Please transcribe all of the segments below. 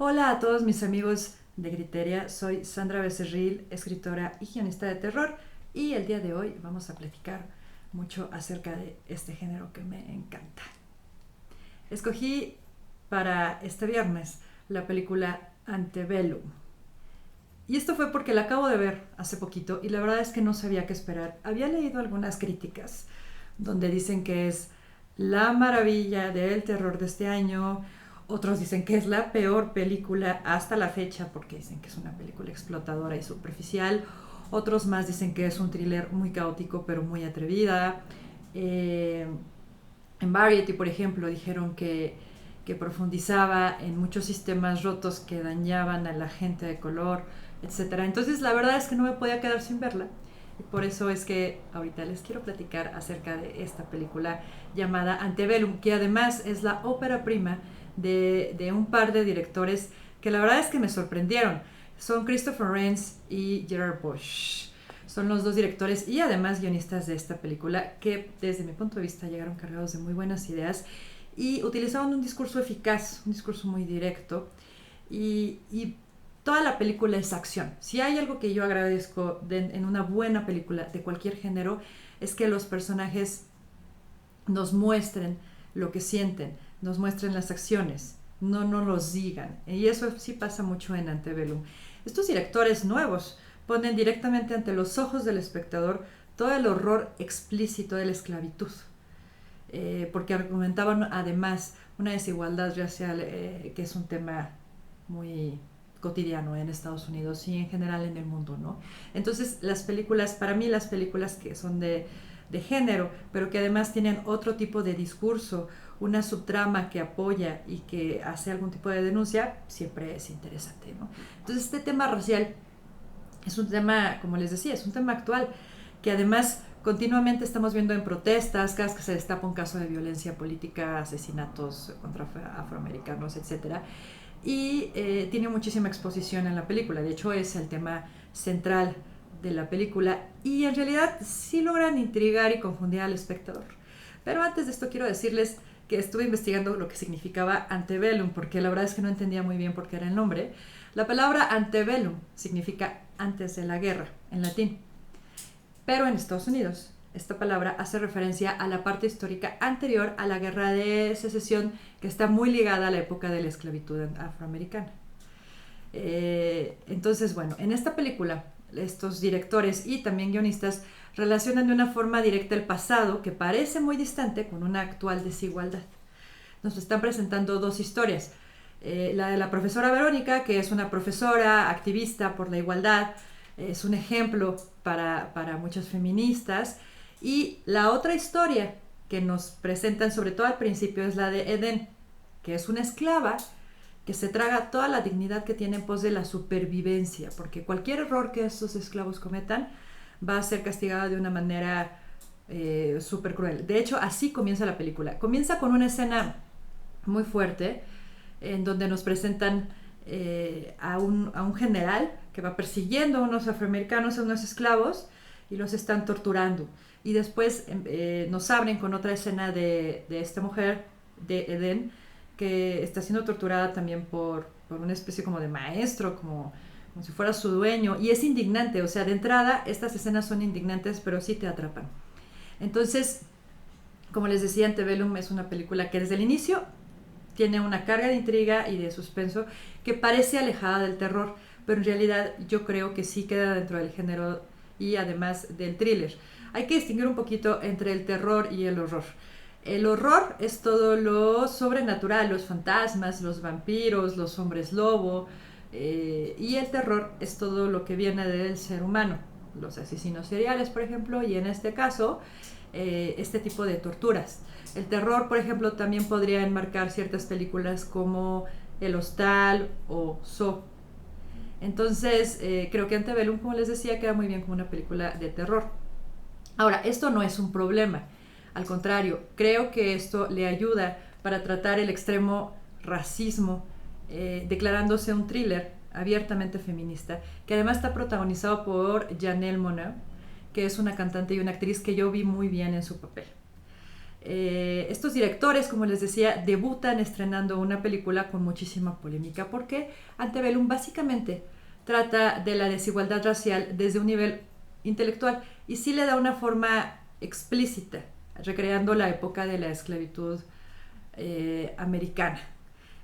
Hola a todos mis amigos de Griteria, soy Sandra Becerril, escritora y guionista de terror, y el día de hoy vamos a platicar mucho acerca de este género que me encanta. Escogí para este viernes la película Antebellum. Y esto fue porque la acabo de ver hace poquito y la verdad es que no sabía qué esperar. Había leído algunas críticas donde dicen que es la maravilla del terror de este año. Otros dicen que es la peor película hasta la fecha porque dicen que es una película explotadora y superficial. Otros más dicen que es un thriller muy caótico pero muy atrevida. Eh, en Variety, por ejemplo, dijeron que profundizaba en muchos sistemas rotos que dañaban a la gente de color, etcétera. Entonces, la verdad es que no me podía quedar sin verla. Y por eso es que ahorita les quiero platicar acerca de esta película llamada Antebellum, que además es la ópera prima de un par de directores que la verdad es que me sorprendieron. Son Christopher Rains y Gerard Bush. Son los dos directores y además guionistas de esta película que desde mi punto de vista llegaron cargados de muy buenas ideas y utilizaban un discurso eficaz, un discurso muy directo y toda la película es acción. Si hay algo que yo agradezco en una buena película de cualquier género es que los personajes nos muestren lo que sienten, nos muestren las acciones, no los digan. Y eso sí pasa mucho en Antebellum. Estos directores nuevos ponen directamente ante los ojos del espectador todo el horror explícito de la esclavitud. Porque argumentaban además una desigualdad racial que es un tema muy cotidiano en Estados Unidos y en general en el mundo, ¿no? Entonces las películas, para mí las películas que son de género, pero que además tienen otro tipo de discurso, una subtrama que apoya y que hace algún tipo de denuncia, siempre es interesante, ¿no? Entonces este tema racial es un tema, como les decía, es un tema actual que además continuamente estamos viendo en protestas, cada vez que se destapa un caso de violencia política, asesinatos contra afroamericanos, etcétera, y tiene muchísima exposición en la película. De hecho, es el tema central de la película y en realidad sí logran intrigar y confundir al espectador. Pero antes de esto quiero decirles que estuve investigando lo que significaba antebellum, porque la verdad es que no entendía muy bien por qué era el nombre. La palabra antebellum significa antes de la guerra, en latín. Pero en Estados Unidos, esta palabra hace referencia a la parte histórica anterior a la guerra de secesión que está muy ligada a la época de la esclavitud afroamericana. Entonces, bueno, en esta película, estos directores y también guionistas relacionan de una forma directa el pasado, que parece muy distante, con una actual desigualdad. Nos están presentando dos historias. La de la profesora Verónica, que es una profesora activista por la igualdad, es un ejemplo para muchas feministas. Y la otra historia que nos presentan, sobre todo al principio, es la de Eden, que es una esclava que se traga toda la dignidad que tiene en pos de la supervivencia, porque cualquier error que estos esclavos cometan va a ser castigado de una manera súper cruel. De hecho, así comienza la película. Comienza con una escena muy fuerte en donde nos presentan a un general que va persiguiendo a unos afroamericanos, a unos esclavos, y los están torturando. Y después nos abren con otra escena de esta mujer, de Eden, que está siendo torturada también por una especie como de maestro, como si fuera su dueño. Y es indignante, o sea, de entrada estas escenas son indignantes, pero sí te atrapan. Entonces, como les decía, Antebellum es una película que desde el inicio tiene una carga de intriga y de suspenso que parece alejada del terror, pero en realidad yo creo que sí queda dentro del género y además del thriller. Hay que distinguir un poquito entre el terror y el horror. El horror es todo lo sobrenatural, los fantasmas, los vampiros, los hombres lobo, y el terror es todo lo que viene del ser humano, los asesinos seriales, por ejemplo, y en este caso, este tipo de torturas. El terror, por ejemplo, también podría enmarcar ciertas películas como El Hostal o Saw. Entonces, creo que Antebellum, como les decía, queda muy bien como una película de terror. Ahora, esto no es un problema. Al contrario, creo que esto le ayuda para tratar el extremo racismo, declarándose un thriller abiertamente feminista, que además está protagonizado por Janelle Monáe, que es una cantante y una actriz que yo vi muy bien en su papel. Estos directores, como les decía, debutan estrenando una película con muchísima polémica porque Antebellum básicamente trata de la desigualdad racial desde un nivel intelectual y sí le da una forma explícita, recreando la época de la esclavitud americana.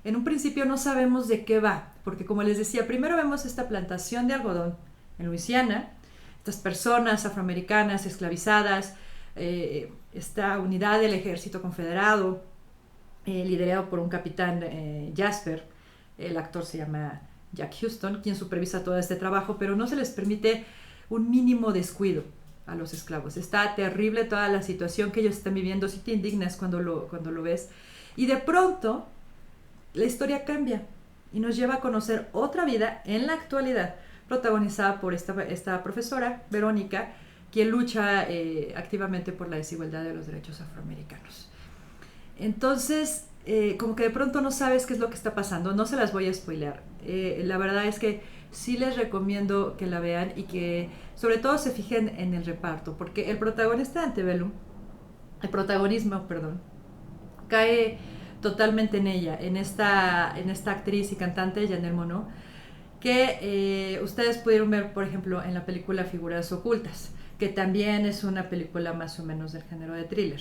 En un principio no sabemos de qué va, porque como les decía, primero vemos esta plantación de algodón en Luisiana, estas personas afroamericanas esclavizadas, esta unidad del ejército confederado, liderado por un capitán Jasper, el actor se llama Jack Houston, quien supervisa todo este trabajo, pero no se les permite un mínimo descuido a los esclavos. Está terrible toda la situación que ellos están viviendo, si te indignas cuando lo ves. Y de pronto la historia cambia y nos lleva a conocer otra vida en la actualidad, protagonizada por esta profesora, Verónica, quien lucha activamente por la desigualdad de los derechos afroamericanos. Entonces, como que de pronto no sabes qué es lo que está pasando, no se las voy a spoilear. La verdad es que sí les recomiendo que la vean y que sobre todo se fijen en el reparto, porque el protagonista de Antebellum, el protagonismo, perdón, cae totalmente en ella, en esta actriz y cantante, Janelle Monáe, que ustedes pudieron ver, por ejemplo, en la película Figuras Ocultas, que también es una película más o menos del género de thriller.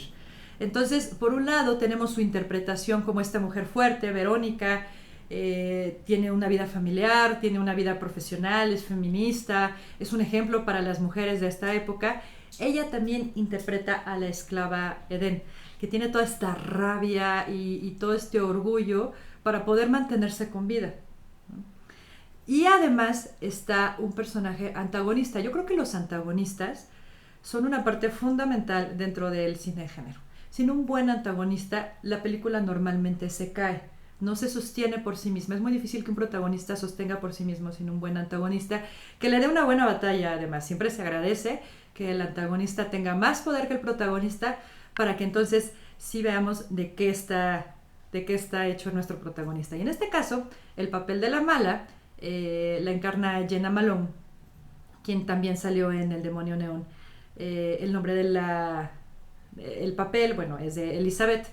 Entonces, por un lado, tenemos su interpretación como esta mujer fuerte, Verónica, tiene una vida familiar, tiene una vida profesional, es feminista, es un ejemplo para las mujeres de esta época. Ella también interpreta a la esclava Edén, que tiene toda esta rabia y todo este orgullo para poder mantenerse con vida. Y además está un personaje antagonista. Yo creo que los antagonistas son una parte fundamental dentro del cine de género. Sin un buen antagonista, la película normalmente se cae, no se sostiene por sí misma. Es muy difícil que un protagonista sostenga por sí mismo sin un buen antagonista, que le dé una buena batalla. Además, siempre se agradece que el antagonista tenga más poder que el protagonista para que entonces sí veamos de qué está hecho nuestro protagonista. Y en este caso, el papel de la mala la encarna Jena Malone, quien también salió en El Demonio Neón. El nombre el papel, bueno, es de Elizabeth.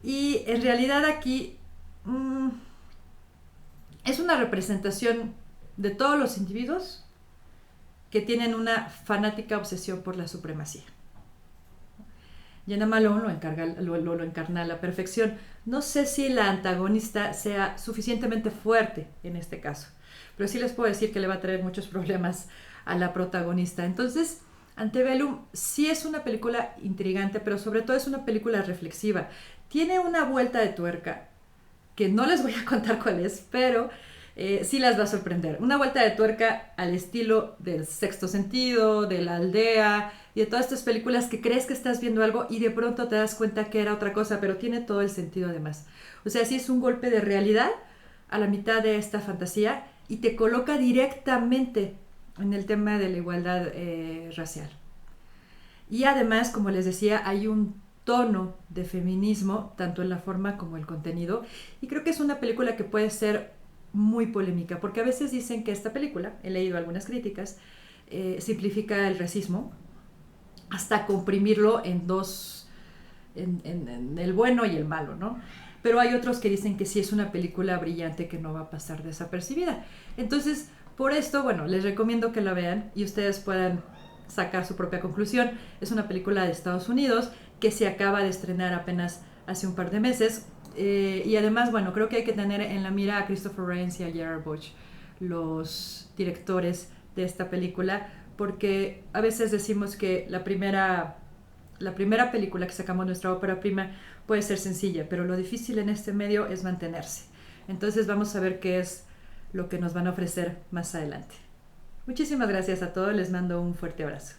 Y en realidad aquí es una representación de todos los individuos que tienen una fanática obsesión por la supremacía. Jena Malone lo encarna a la perfección. No sé si la antagonista sea suficientemente fuerte en este caso, pero sí les puedo decir que le va a traer muchos problemas a la protagonista. Entonces, Antebellum sí es una película intrigante, pero sobre todo es una película reflexiva. Tiene una vuelta de tuerca, que no les voy a contar cuál es, pero sí las va a sorprender. Una vuelta de tuerca al estilo del Sexto Sentido, de La Aldea y de todas estas películas que crees que estás viendo algo y de pronto te das cuenta que era otra cosa, pero tiene todo el sentido además. O sea, sí es un golpe de realidad a la mitad de esta fantasía y te coloca directamente en el tema de la igualdad racial. Y además, como les decía, hay un tono de feminismo, tanto en la forma como el contenido, y creo que es una película que puede ser muy polémica, porque a veces dicen que esta película, he leído algunas críticas, simplifica el racismo hasta comprimirlo en dos, en el bueno y el malo, ¿no? Pero hay otros que dicen que sí es una película brillante que no va a pasar desapercibida. Entonces, por esto, bueno, les recomiendo que la vean y ustedes puedan sacar su propia conclusión. Es una película de Estados Unidos que se acaba de estrenar apenas hace un par de meses. Y además, bueno, creo que hay que tener en la mira a Christopher Rains y a Gerard Butch, los directores de esta película, porque a veces decimos que la primera película que sacamos, nuestra ópera prima, puede ser sencilla, pero lo difícil en este medio es mantenerse. Entonces vamos a ver qué es lo que nos van a ofrecer más adelante. Muchísimas gracias a todos, les mando un fuerte abrazo.